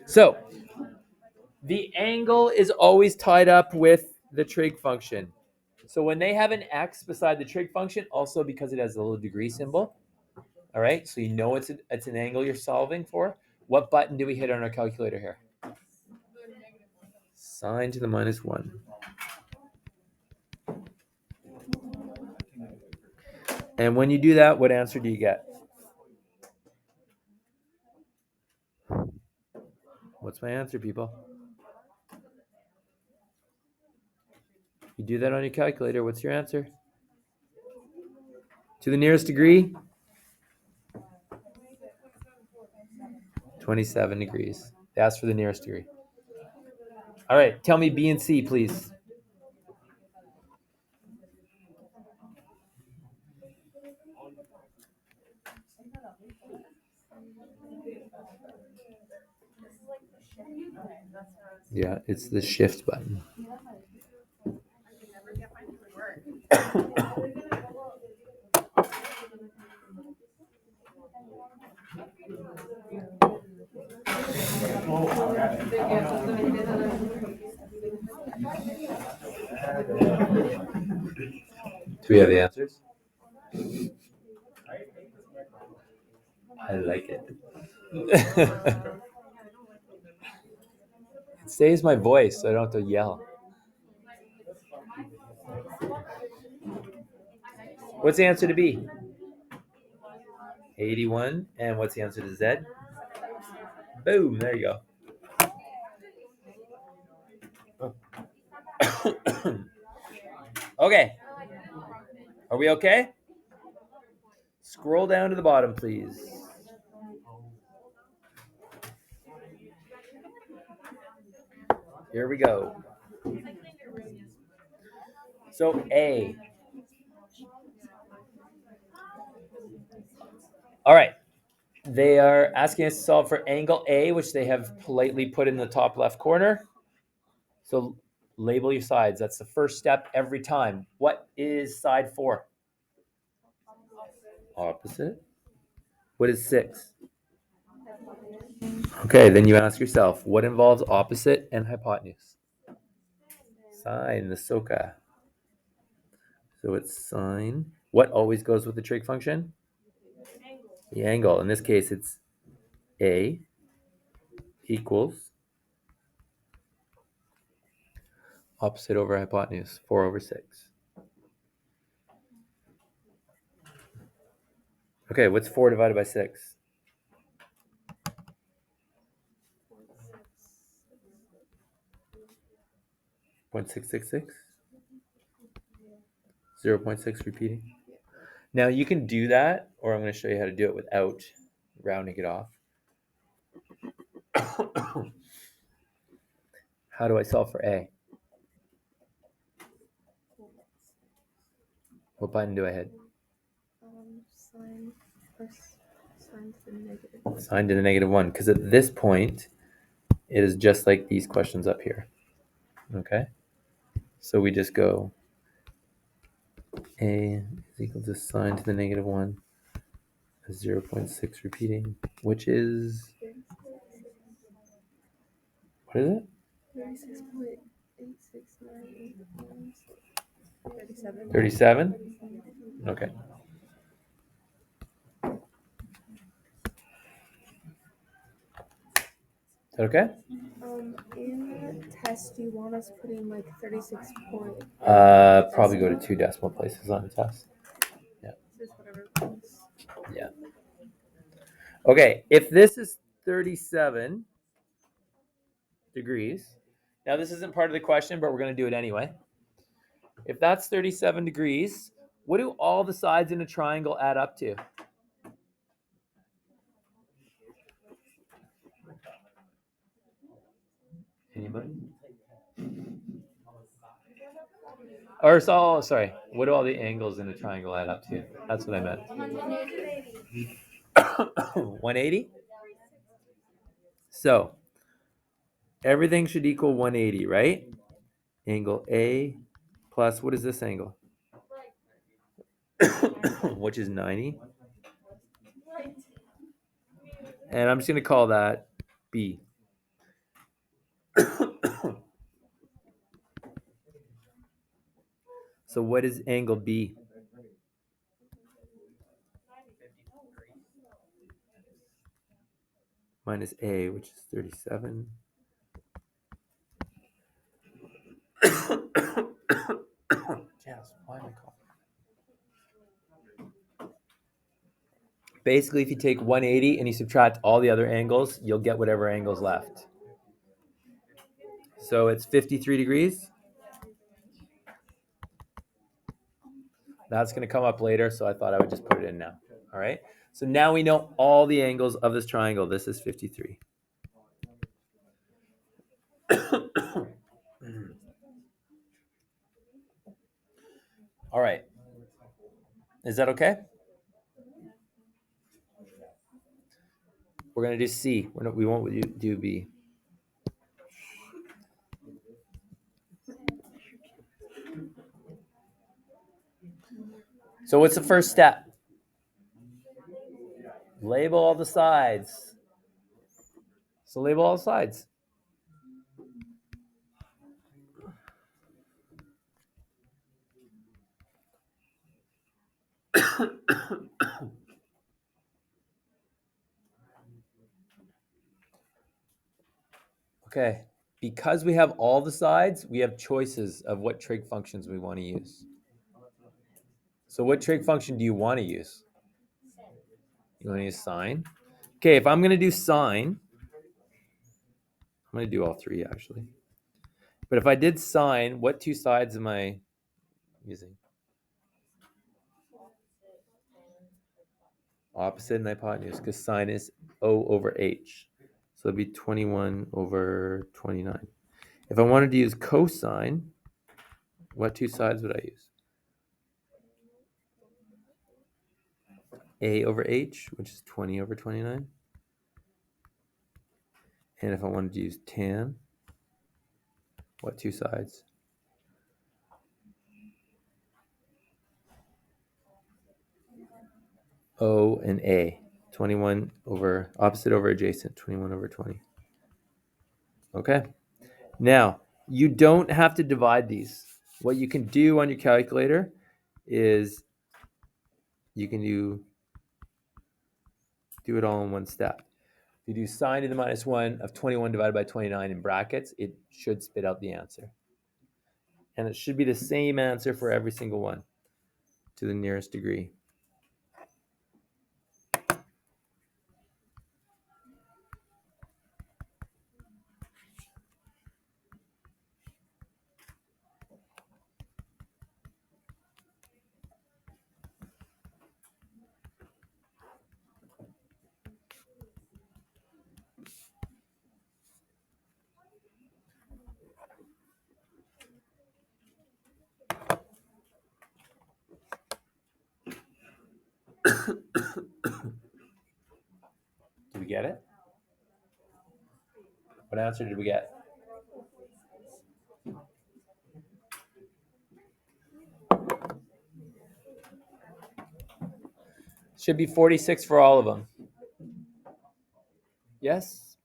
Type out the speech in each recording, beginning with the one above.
So the angle is always tied up with the trig function. So when they have an x beside the trig function, also because it has a little degree symbol, all right, so you know it's an angle you're solving for. What button do we hit on our calculator here? Sine to the -1. And when you do that, what answer do you get? What's my answer, people? You do that on your calculator, what's your answer? To the nearest degree? 27 degrees. That's for the nearest degree. All right, tell me B and C, please. Yeah, it's the shift button. Do we have the answers? I like it. It saves my voice so I don't have to yell. What's the answer to B? 81. And what's the answer to Z? Boom, there you go. Okay. Are we okay? Scroll down to the bottom, please. Here we go. So A. All right. They are asking us to solve for angle A, which they have politely put in the top left corner. So label your sides. That's the first step every time. What is side 4? Opposite. What is 6? Okay, then you ask yourself, what involves opposite and hypotenuse? Sine, the SOHCAHTOA. So it's sine. What always goes with the trig function? The angle. In this case, it's A equals opposite over hypotenuse, 4 over 6. Okay, what's 4 divided by 6? 0.666? 0.6 repeating. Now you can do that, or I'm going to show you how to do it without rounding it off. How do I solve for A? What button do I hit? Sine to the -1, because at this point, it is just like these questions up here. Okay? So we just go A is equal to sine to the -1, 0.6 repeating, which is, what is it? 36.869. 37? Okay. Is that okay? In the test, do you want us putting like 36 point? Probably go to 2 decimal places on the test. Yeah. Just whatever comes. Yeah. Okay, if this is 37 degrees, now this isn't part of the question, but we're going to do it anyway. If that's 37 degrees, what do all the sides in a triangle add up to? Anybody? Or sorry, what do all the angles in a triangle add up to? That's what I meant. 180? So everything should equal 180, right? Angle A plus, what is this angle? Which is 90. And I'm just going to call that B. So what is angle B? Minus A, which is 37. Yes, why am I coughing? Basically, if you take 180 and you subtract all the other angles, you'll get whatever angle's left. So it's 53 degrees. That's going to come up later, so I thought I would just put it in now. All right. So now we know all the angles of this triangle. This is 53. All right. Is that okay? We're going to do C. We won't do B. So what's the first step? Label all the sides. So label all the sides. Okay. Because we have all the sides, we have choices of what trig functions we want to use. So what trig function do you want to use? You want to use sine? Okay, if I'm going to do sine, I'm going to do all three actually. But if I did sine, what two sides am I using? Opposite and hypotenuse, because sine is O over H. So it'd be 21 over 29. If I wanted to use cosine, what two sides would I use? A over H, which is 20 over 29. And if I wanted to use tan, what two sides? O and A. 21 over opposite over adjacent, 21 over 20. Okay. Now, you don't have to divide these. What you can do on your calculator is you can do it all in one step. If you do sine to the minus 1 of 21 divided by 29 in brackets, it should spit out the answer. And it should be the same answer for every single one to the nearest degree. Did we get it? What answer did we get? Should be 46 for all of them. Yes?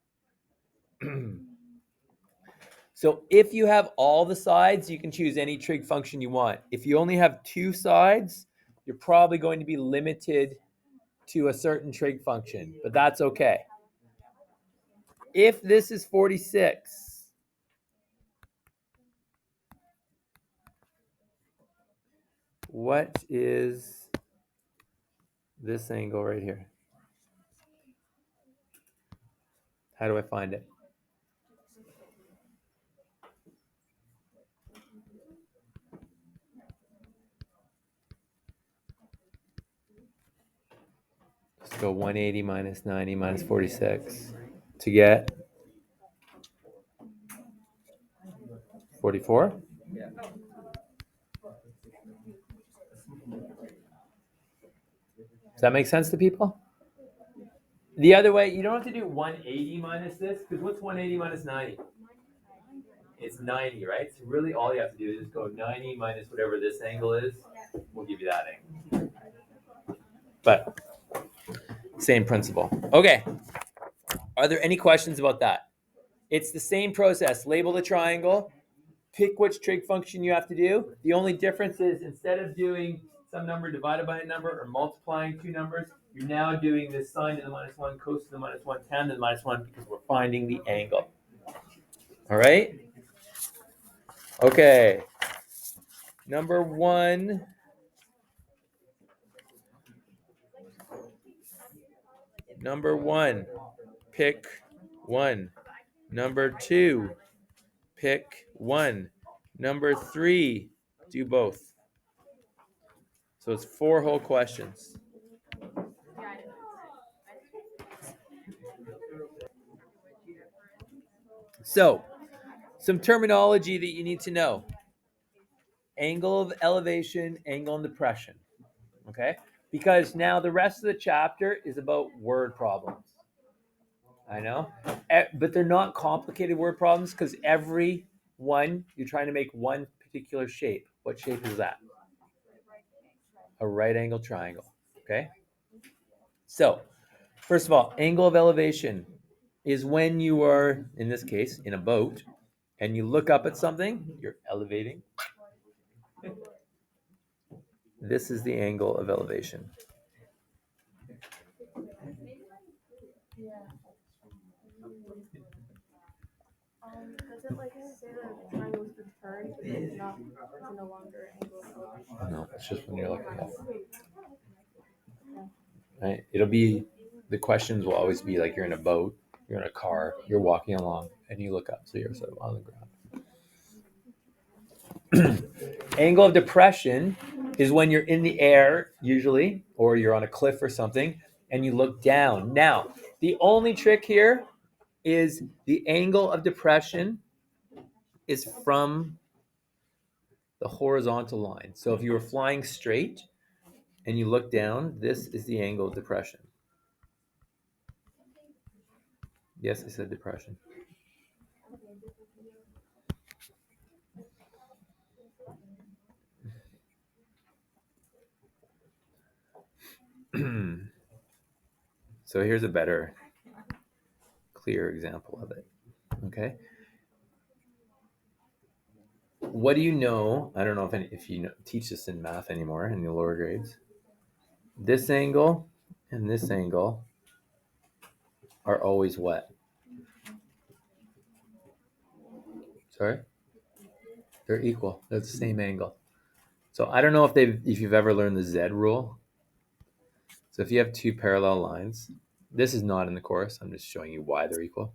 So if you have all the sides, you can choose any trig function you want. If you only have two sides, you're probably going to be limited to a certain trig function, but that's okay. If this is 46, what is this angle right here? How do I find it? Let's go 180 minus 90 minus 46 to get 44. Does that make sense to people? The other way, you don't have to do 180 minus this, because what's 180 minus 90? It's 90, right? So really all you have to do is just go 90 minus whatever this angle is. We'll give you that angle. But same principle. Okay. Are there any questions about that? It's the same process. Label the triangle, pick which trig function you have to do. The only difference is instead of doing some number divided by a number or multiplying two numbers, you're now doing this sine to the minus 1, cos to the minus 1, tan to the minus 1 because we're finding the angle. All right? Okay. Number 1. Number 1, pick 1. Number 2, pick 1. Number 3, do both. So it's 4 whole questions. So, some terminology that you need to know. Angle of elevation, angle and depression. Okay? Because now the rest of the chapter is about word problems. I know. But they're not complicated word problems because every one, you're trying to make one particular shape. What shape is that? A right angle triangle. Okay? So, first of all, angle of elevation is when you are, in this case, in a boat, and you look up at something, you're elevating. This is the angle of elevation. Does it like say the triangle is returned, but it's not, it's no longer angle of elevation? No, it's just when you're looking up. Right? It'll be, the questions will always be like you're in a boat, you're in a car, you're walking along, and you look up, so you're sort of on the ground. Angle of depression is when you're in the air, usually, or you're on a cliff or something, and you look down. Now, the only trick here is the angle of depression is from the horizontal line. So if you were flying straight and you look down, this is the angle of depression. Yes, I said depression. So here's a better, clear example of it. Okay. What do you know? I don't know if you teach this in math anymore in the lower grades. This angle and this angle are always what? Sorry? They're equal. They're the same angle. So I don't know if you've ever learned the Z rule. So if you have two parallel lines, this is not in the course. I'm just showing you why they're equal.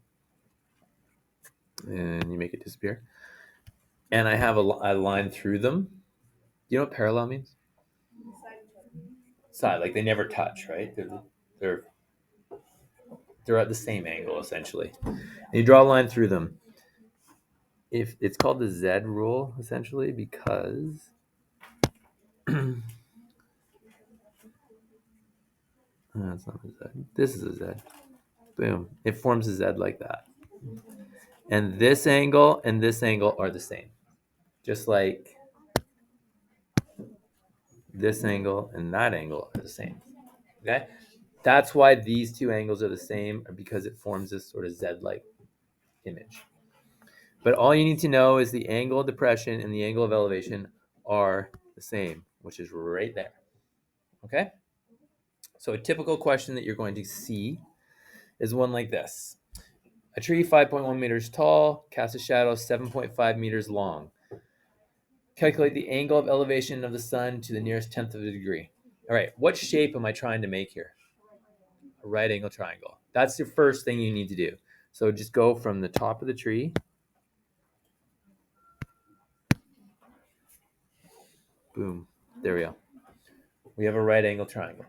And you make it disappear. And I have a line through them. Do you know what parallel means? Side, like they never touch, right? They're at the same angle essentially. And you draw a line through them. If it's called the Z rule essentially because that's not a Z. This is a Z. Boom. It forms a Z like that. And this angle are the same. Just like this angle and that angle are the same. Okay? That's why these two angles are the same, because it forms this sort of Z-like image. But all you need to know is the angle of depression and the angle of elevation are the same, which is right there. Okay? So a typical question that you're going to see is one like this. A tree 5.1 meters tall, casts a shadow 7.5 meters long. Calculate the angle of elevation of the sun to the nearest tenth of a degree. All right, what shape am I trying to make here? A right angle triangle. That's the first thing you need to do. So just go from the top of the tree. Boom. There we go. We have a right angle triangle.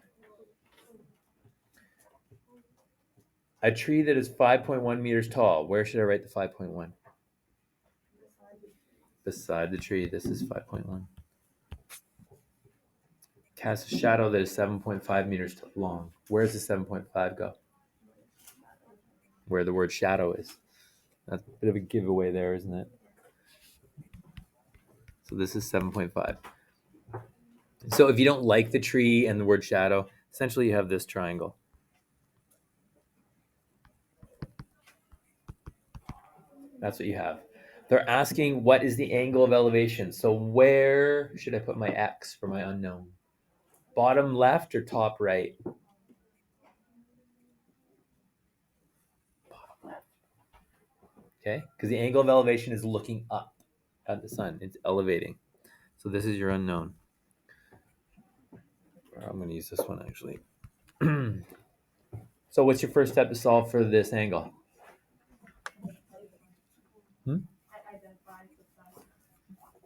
A tree that is 5.1 meters tall. Where should I write the 5.1? Beside the tree. This is 5.1. Cast a shadow that is 7.5 meters long. Where does the 7.5 go? Where the word shadow is. That's a bit of a giveaway there, isn't it? So this is 7.5. So if you don't like the tree and the word shadow, essentially you have this triangle. That's what you have. They're asking what is the angle of elevation. So where should I put my X for my unknown? Bottom left or top right? Bottom left. Okay, because the angle of elevation is looking up at the sun. It's elevating. So this is your unknown. I'm going to use this one actually. So what's your first step to solve for this angle?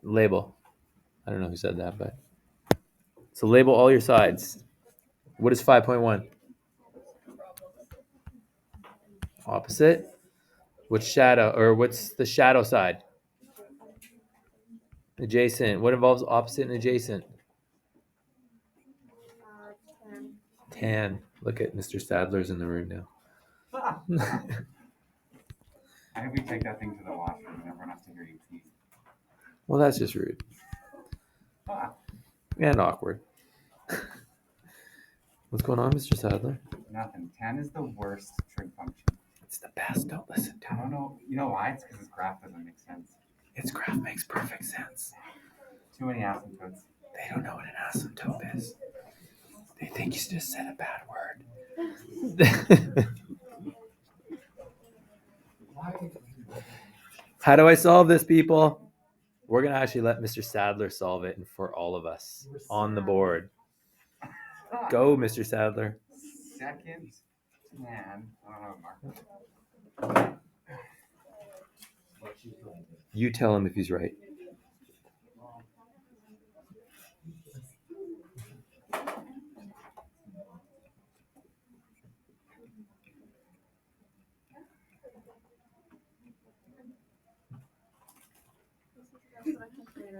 Label. I don't know who said that, but so label all your sides. What is 5.1? Opposite. What's shadow, or what's the shadow side? Adjacent. What involves opposite and adjacent? Tan. Look at Mr. Sadler's in the room now. I hope you take that thing to the washroom and everyone has to hear you pee. Well, that's just rude and awkward. What's going on, Mr. Sadler? Nothing. Tan is the worst trig function. It's the best. Don't listen to I him. don't know. You know why? It's because his graph doesn't make sense. Its graph makes perfect sense. Too many asymptotes. They don't know what an asymptote is. They think you just said a bad word. How do I solve this, people? We're going to actually let Mr. Sadler solve it and for all of us on the board. Go, Mr. Sadler. Second tan. I don't know, Mark. You tell him if he's right.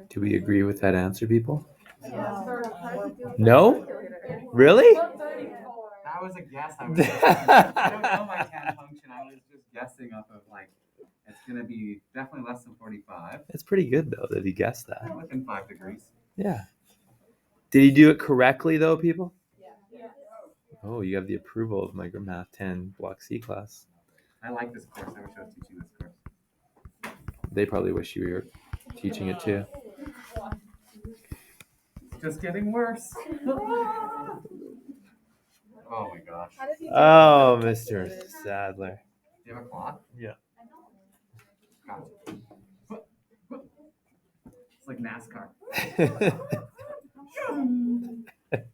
Do we agree with that answer, people? No? Really? That was a guess. I don't know my tan function. I was just guessing off of like, it's going to be definitely less than 45. It's pretty good, though, that he guessed that. Within 5 degrees. Yeah. Did he do it correctly, though, people? Yeah. Oh, you have the approval of my Math 10 Block C class. I like this course. I wish I was teaching this course. They probably wish you were teaching it, too. Just getting worse. Oh my gosh. Oh, Mr. Sadler. Do you have a clock? Yeah. Gotcha. It's like NASCAR.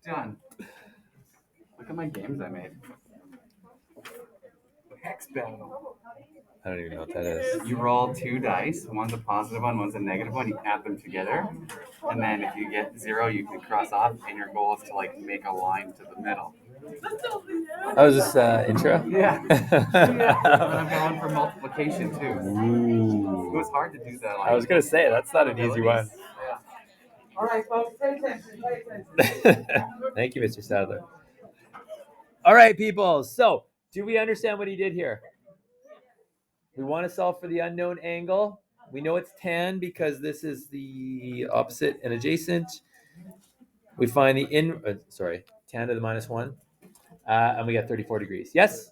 Done. Look at my games I made. Hex battle. I don't even know what that is. You roll 2 dice. One's a positive one, one's a negative one. You add them together. And then if you get 0, you can cross off. And your goal is to like make a line to the middle. Oh, is this intro? Yeah. And I'm going for multiplication too. Ooh. It was hard to do that. I was going to say, that's not an easy one. Yeah. All right, folks, pay attention. Pay attention. Thank you, Mr. Sadler. All right, people. So, do we understand what he did here? We want to solve for the unknown angle. We know it's tan because this is the opposite and adjacent. We find the tan to the -1. And we got 34 degrees. Yes?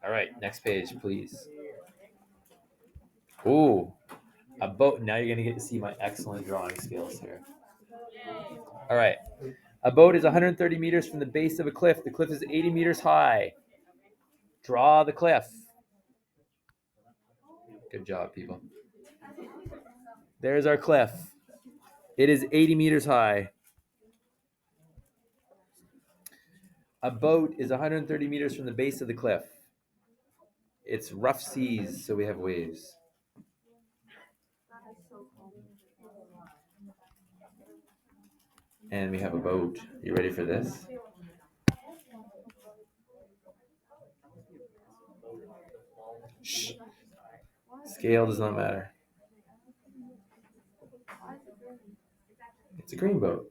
All right, next page, please. Ooh, a boat. Now you're going to get to see my excellent drawing skills here. All right. A boat is 130 meters from the base of a cliff. The cliff is 80 meters high. Draw the cliff. Good job, people. There's our cliff. It is 80 meters high. A boat is 130 meters from the base of the cliff. It's rough seas, so we have waves. And we have a boat. You ready for this? Shh. Scale does not matter. It's a green boat.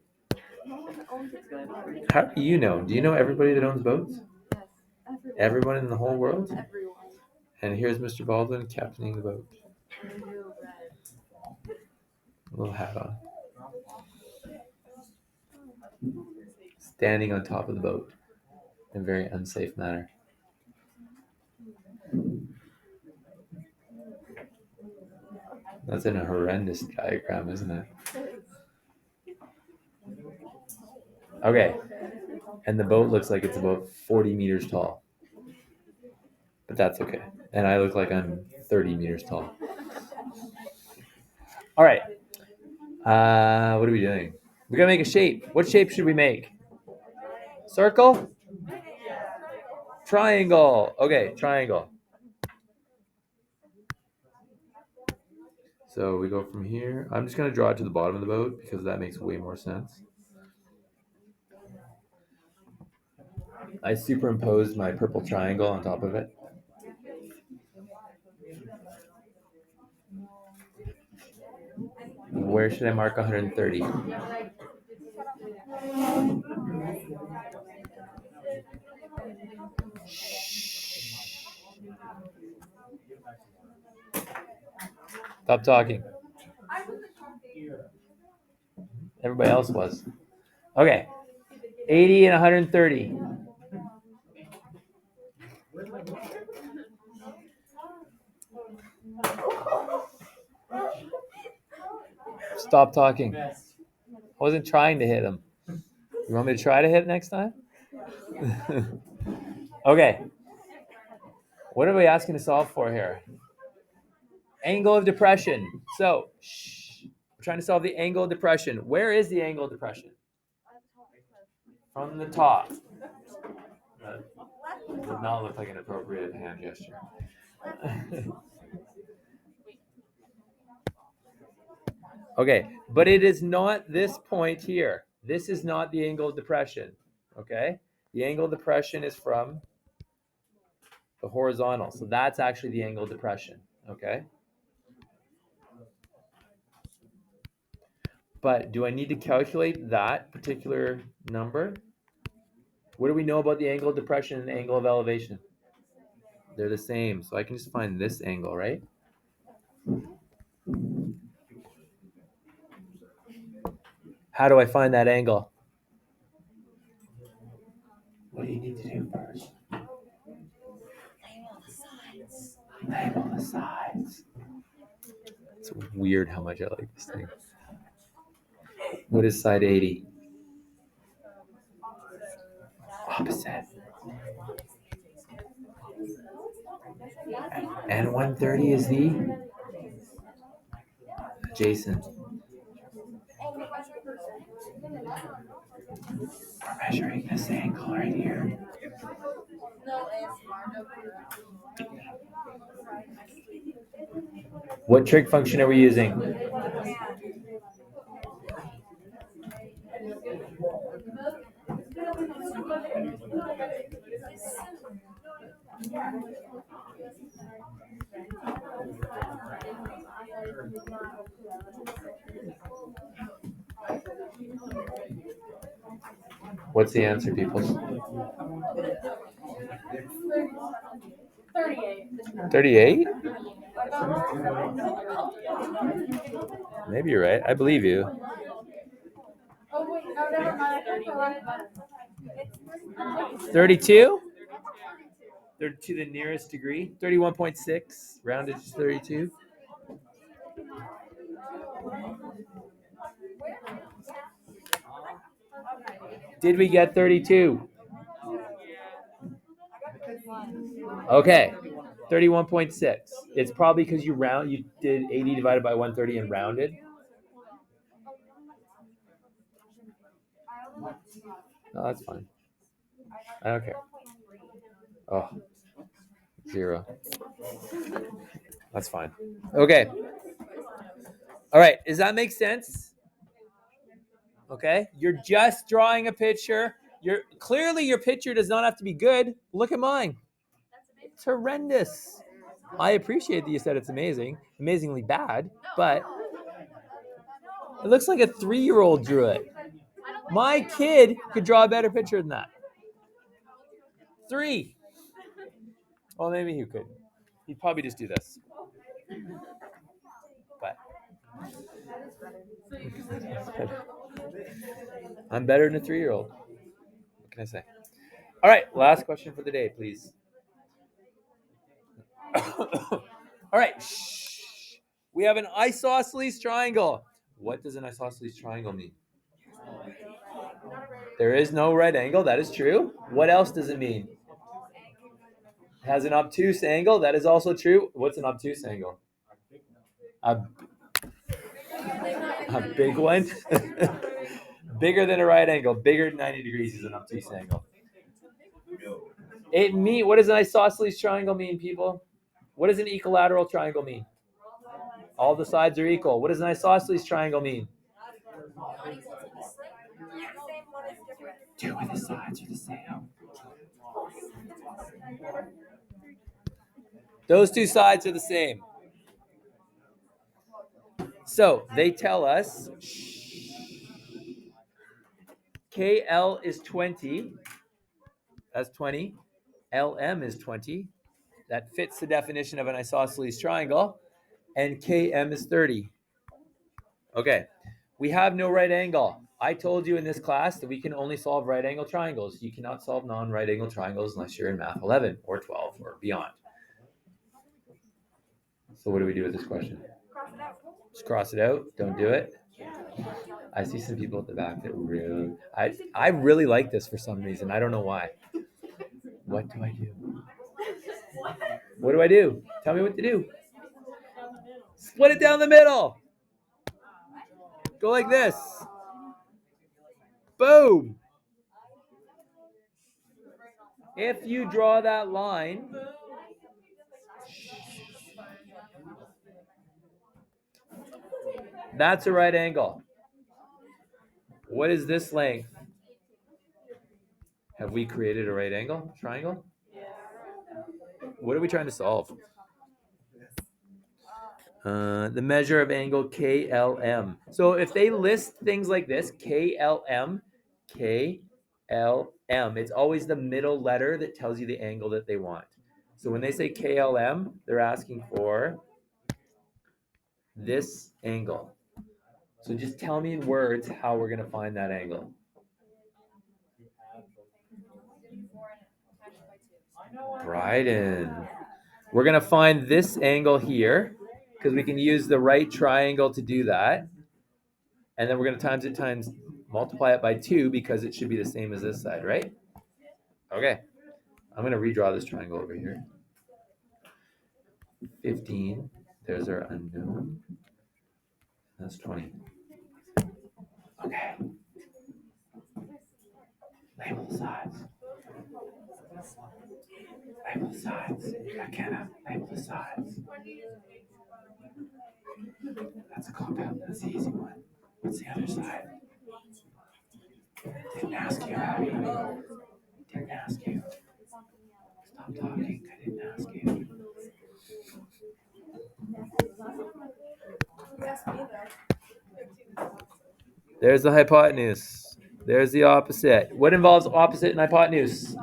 How do you know? Do you know everybody that owns boats? Yes. Everyone in the whole world? Everyone. And here's Mr. Baldwin captaining the boat. Little hat on. Standing on top of the boat in a very unsafe manner. That's in a horrendous diagram, isn't it? Okay. And the boat looks like it's about 40 meters tall. But that's okay. And I look like I'm 30 meters tall. All right. What are we doing? We gotta make a shape. What shape should we make? Circle? Triangle. Okay, triangle. So we go from here. I'm just gonna draw it to the bottom of the boat because that makes way more sense. I superimposed my purple triangle on top of it. Where should I mark 130? Stop talking. Everybody else was. Okay. 80 and 130. Stop talking. I wasn't trying to hit him. You want me to try to hit next time? Okay. What are we asking to solve for here? Angle of depression. So, we're trying to solve the angle of depression. Where is the angle of depression? From the top. That would not look like an appropriate hand gesture. Okay, but it is not this point here. This is not the angle of depression. Okay? The angle of depression is from the horizontal. So that's actually the angle of depression. Okay? But do I need to calculate that particular number? What do we know about the angle of depression and the angle of elevation? They're the same. So I can just find this angle, right? How do I find that angle? What do you need to do first? Label the sides. It's weird how much I like this thing. What is side 80? Opposite. And 130 is the adjacent. We're measuring this angle right here. What trig function are we using? What's the answer, people? 38? Maybe you're right. I believe you. Oh wait, no, never mind. 32? 32 to the nearest degree. 31.6, rounded to 32. Did we get 32? Okay, 31.6. It's probably because you did 80 divided by 130 and rounded. No, that's fine. I don't care. Oh, 0. That's fine. Okay. All right. Does that make sense? Okay. You're just drawing a picture. Clearly your picture does not have to be good. Look at mine. It's horrendous. I appreciate that you said it's amazingly bad, but it looks like a 3-year-old drew it. My kid could draw a better picture than that. 3. Well, maybe he could. He'd probably just do this. But I'm better than a 3-year-old. What can I say? All right, last question for the day, please. All right. We have an isosceles triangle. What does an isosceles triangle mean? There is no right angle. That is true. What else does it mean? It has an obtuse angle. That is also true. What's an obtuse angle? A big one. Bigger than a right angle. Bigger than 90 degrees is an obtuse angle. What does an isosceles triangle mean, people? What does an equilateral triangle mean? All the sides are equal. What does an isosceles triangle mean? Two of the sides are the same. Those two sides are the same. So they tell us KL is 20. That's 20. LM is 20. That fits the definition of an isosceles triangle. And KM is 30. Okay. We have no right angle. I told you in this class that we can only solve right angle triangles. You cannot solve non-right angle triangles unless you're in Math 11 or 12 or beyond. So what do we do with this question? Just cross it out. Don't do it. I see some people at the back that really... I really like this for some reason. I don't know why. What do I do? What do I do? Tell me what to do. Split it down the middle. Go like this. Boom. If you draw that line, that's a right angle. What is this length? Have we created a right angle triangle? What are we trying to solve? The measure of angle KLM. So if they list things like this, KLM, KLM, it's always the middle letter that tells you the angle that they want. So when they say KLM, they're asking for this angle. So just tell me in words how we're going to find that angle. Bryden. We're going to find this angle here because we can use the right triangle to do that. And then we're going to multiply it by 2 because it should be the same as this side, right? Okay. I'm going to redraw this triangle over here. 15. There's our unknown. That's 20. Okay. Label the sides. Label the sides. McKenna, label the sides. That's a compound. That's the easy one. What's the other side? Didn't ask you, Abby. Didn't ask you. Stop talking. I didn't ask you. There's the hypotenuse. There's the opposite. What involves opposite and hypotenuse?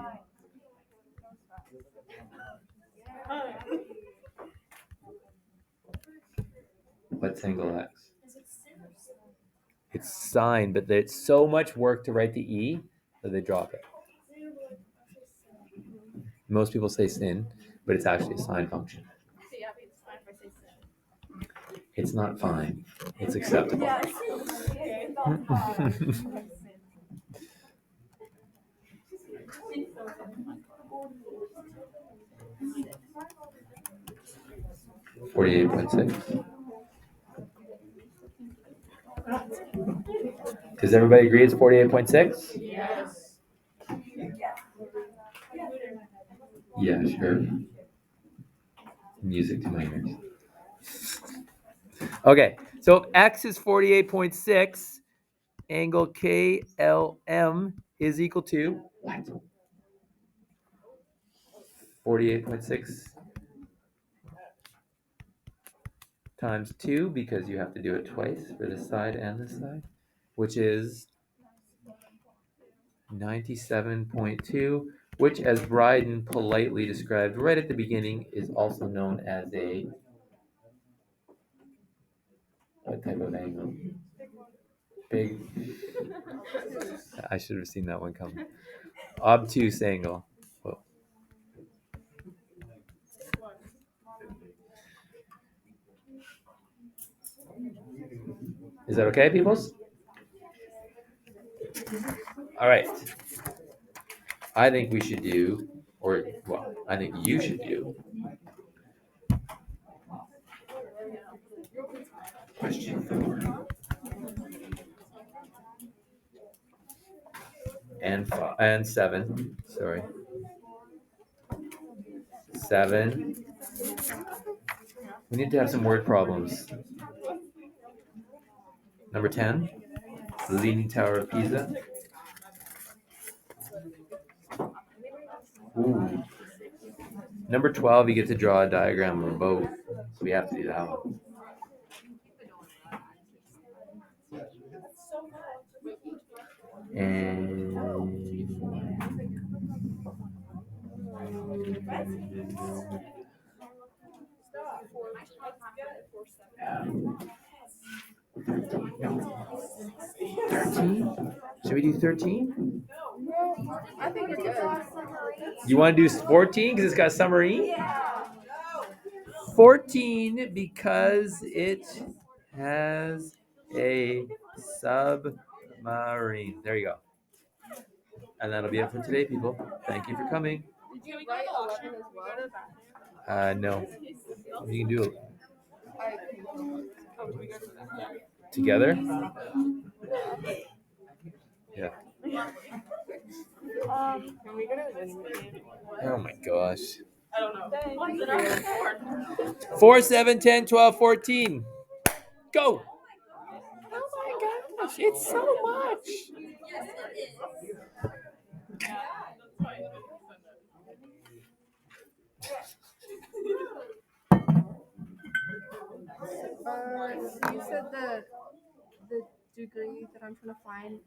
What's angle x? It's sine, but it's so much work to write the e that they drop it. Most people say sin, but it's actually a sine function. It's not fine. It's acceptable. 48.6. Does everybody agree it's 48.6? Yes. Yeah, sure. Music to my ears. Okay, so if x is 48.6, angle KLM is equal to what? 48.6 times 2, because you have to do it twice for this side and this side, which is 97.2, which, as Bryden politely described right at the beginning, is also known as a what type of angle? Big. I should have seen that one coming. Obtuse angle. Whoa. Is that okay, peoples? All right. I think we should do, or well, I think you should do question 4 and 7. Sorry, 7. We need to have some word problems. Number 10, the Leaning Tower of Pisa. Ooh. Number 12, you get to draw a diagram of a boat. So we have to do that one. And should we do 13? I think you're good. You want to do 14 because it's got submarine? 14 because it has a submarine. There you go. And that'll be it for today, people. Thank you for coming. Did you write 11 as well? No. You can do it Oh, together. Yeah. can we go to Wednesday? Oh my gosh. I don't know. 4, 7, 10, 12, 14. Go. Oh my gosh. It's so much. You said the degree that I'm trying to find